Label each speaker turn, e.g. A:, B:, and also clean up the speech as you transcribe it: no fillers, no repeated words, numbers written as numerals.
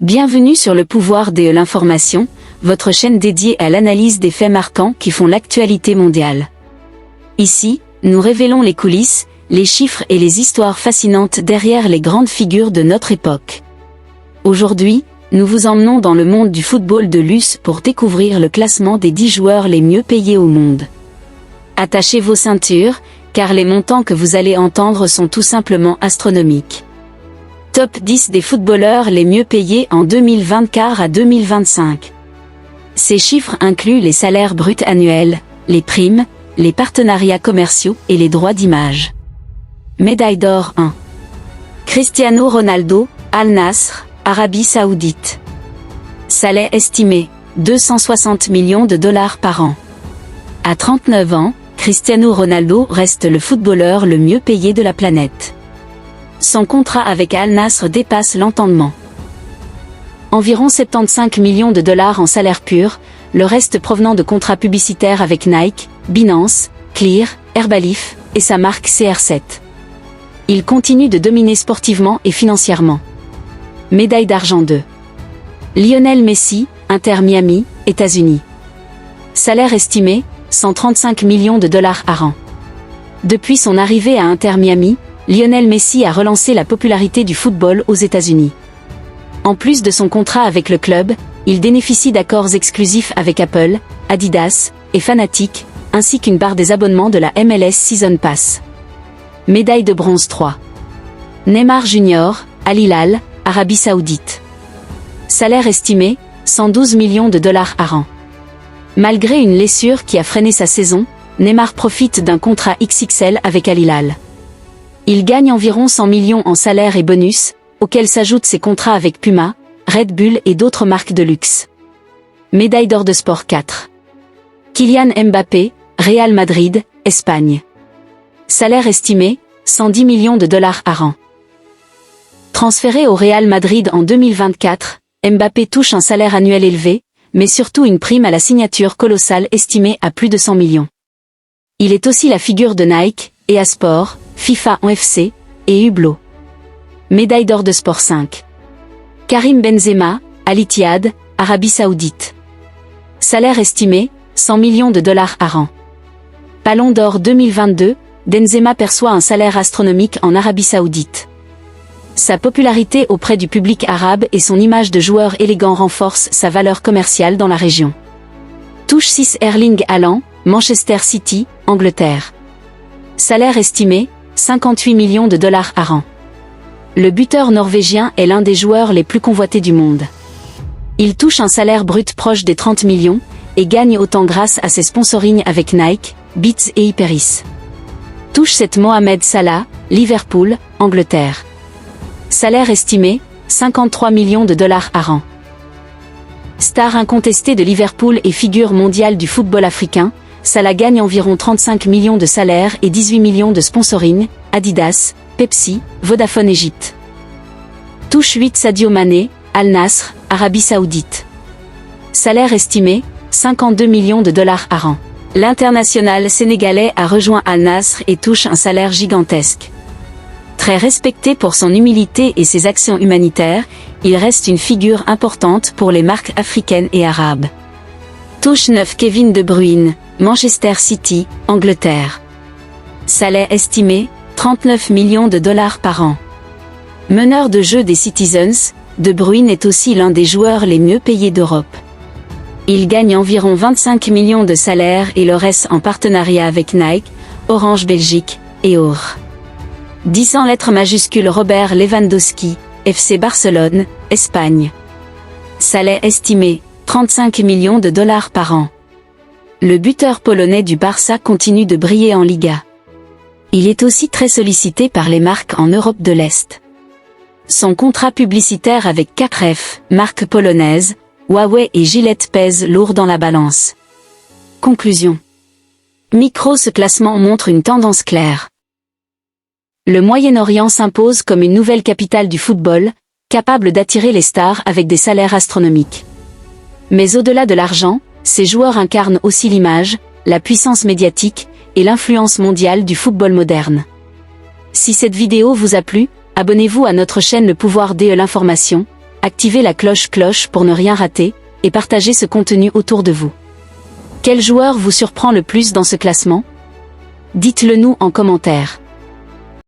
A: Bienvenue sur le pouvoir de l'information, votre chaîne dédiée à l'analyse des faits marquants qui font l'actualité mondiale. Ici, nous révélons les coulisses, les chiffres et les histoires fascinantes derrière les grandes figures de notre époque. Aujourd'hui, nous vous emmenons dans le monde du football de luxe pour découvrir le classement des 10 joueurs les mieux payés au monde. Attachez vos ceintures, car les montants que vous allez entendre sont tout simplement astronomiques. Top 10 des footballeurs les mieux payés en 2024 à 2025. Ces chiffres incluent les salaires bruts annuels, les primes, les partenariats commerciaux et les droits d'image. Médaille d'or 1. Cristiano Ronaldo, Al Nassr, Arabie Saoudite. Salaire estimé, 260 millions de dollars par an. À 39 ans, Cristiano Ronaldo reste le footballeur le mieux payé de la planète. Son contrat avec Al Nassr dépasse l'entendement. Environ 75 millions de dollars en salaire pur, le reste provenant de contrats publicitaires avec Nike, Binance, Clear, Herbalife, et sa marque CR7. Il continue de dominer sportivement et financièrement. Médaille d'argent 2. Lionel Messi, Inter Miami, États-Unis. Salaire estimé, 135 millions de dollars par an. Depuis son arrivée à Inter Miami, Lionel Messi a relancé la popularité du football aux États-Unis. En plus de son contrat avec le club, il bénéficie d'accords exclusifs avec Apple, Adidas et Fanatic, ainsi qu'une barre des abonnements de la MLS Season Pass. Médaille de bronze 3. Neymar Jr., Al Hilal, Arabie Saoudite. Salaire estimé, 112 millions de dollars par an. Malgré une blessure qui a freiné sa saison, Neymar profite d'un contrat XXL avec Al Hilal. Il gagne environ 100 millions en salaire et bonus, auxquels s'ajoutent ses contrats avec Puma, Red Bull et d'autres marques de luxe. Médaille d'or de sport 4. Kylian Mbappé, Real Madrid, Espagne. Salaire estimé, 110 millions de dollars par an. Transféré au Real Madrid en 2024, Mbappé touche un salaire annuel élevé, mais surtout une prime à la signature colossale estimée à plus de 100 millions. Il est aussi la figure de Nike, EA Sport, FIFA FC, et Hublot. Médaille d'or de sport 5. Karim Benzema, Al Ittihad, Arabie Saoudite. Salaire estimé, 100 millions de dollars par an. Ballon d'or 2022, Benzema perçoit un salaire astronomique en Arabie Saoudite. Sa popularité auprès du public arabe et son image de joueur élégant renforcent sa valeur commerciale dans la région. Touche 6 Erling Haaland, Manchester City, Angleterre. Salaire estimé, 58 millions de dollars par an. Le buteur norvégien est l'un des joueurs les plus convoités du monde. Il touche un salaire brut proche des 30 millions, et gagne autant grâce à ses sponsorings avec Nike, Beats et Hyperis. Touche 7 Mohamed Salah, Liverpool, Angleterre. Salaire estimé, 53 millions de dollars par an. Star incontestée de Liverpool et figure mondiale du football africain, Salah gagne environ 35 millions de salaires et 18 millions de sponsoring, Adidas, Pepsi, Vodafone Égypte. Touche 8 Sadio Mané, Al Nassr, Arabie Saoudite. Salaire estimé, 52 millions de dollars par an. L'international sénégalais a rejoint Al Nassr et touche un salaire gigantesque. Très respecté pour son humilité et ses actions humanitaires, il reste une figure importante pour les marques africaines et arabes. Touche 9 Kevin De Bruyne, Manchester City, Angleterre. Salaire estimé, 39 millions de dollars par an. Meneur de jeu des Citizens, De Bruyne est aussi l'un des joueurs les mieux payés d'Europe. Il gagne environ 25 millions de salaires et le reste en partenariat avec Nike, Orange Belgique, et Or. 10 en lettres majuscules Robert Lewandowski, FC Barcelone, Espagne. Salaire estimé, 35 millions de dollars par an. Le buteur polonais du Barça continue de briller en Liga. Il est aussi très sollicité par les marques en Europe de l'Est. Son contrat publicitaire avec KF, marque polonaise, Huawei et Gillette pèse lourd dans la balance. Conclusion. Ce classement montre une tendance claire. Le Moyen-Orient s'impose comme une nouvelle capitale du football, capable d'attirer les stars avec des salaires astronomiques. Mais au-delà de l'argent, ces joueurs incarnent aussi l'image, la puissance médiatique et l'influence mondiale du football moderne. Si cette vidéo vous a plu, abonnez-vous à notre chaîne Le Pouvoir de l'information, activez la cloche pour ne rien rater, et partagez ce contenu autour de vous. Quel joueur vous surprend le plus dans ce classement? Dites-le nous en commentaire.